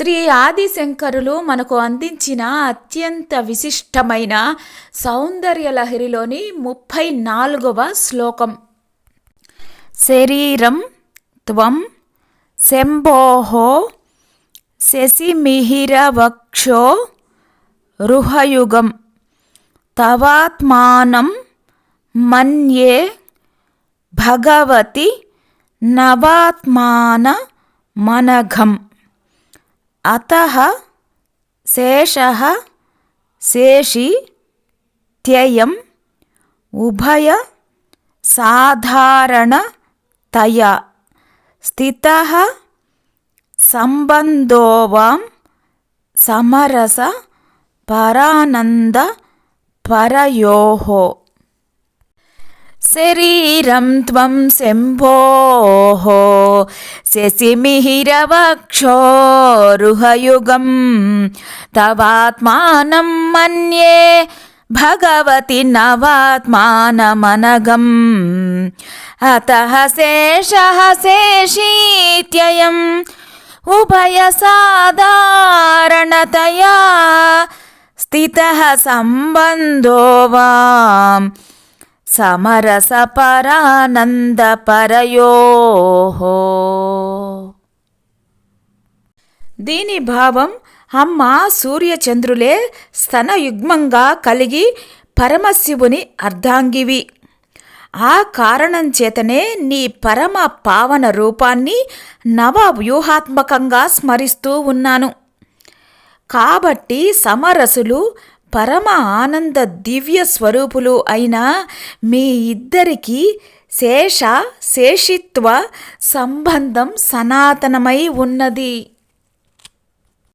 శ్రీ ఆదిశంకరులు మనకు అందించిన అత్యంత విశిష్టమైన సౌందర్యలహరిలోని 34వ శ్లోకం. శరీరం త్వం శంభోః శశిమిహిరవక్షో రుహయుగం తవాత్మానం మన్యే భగవతి నవాత్మానమనఘం. అతః శేషః శేషి త్యయం ఉభయ సాధారణతయా స్థితః సంబంధోవాం సమరస పరానంద పరయోః. శరీరం త్వం శంభోః శశిమిహిరవక్షో రుహయుగం తవాత్మానం మన్యే భగవతి నవాత్మానమనఘం. అతః శేషః శేషీత్యయం ఉభయ సాధారణతయా స్థితః సంబంధోవాం సమరస పరానంద పరయోః. దీని భావం, అమ్మ సూర్యచంద్రులే స్తనయుగ్మంగా కలిగి పరమశివుని అర్ధాంగివి. ఆ కారణం చేతనే నీ పరమ పావన రూపాన్ని నవ వ్యూహాత్మకంగా స్మరిస్తూ ఉన్నాను. కాబట్టి సమరసులు పరమ ఆనంద దివ్య స్వరూపులు అయిన మీ ఇద్దరికీ శేష శేషిత్వ సంబంధం సనాతనమై ఉన్నది.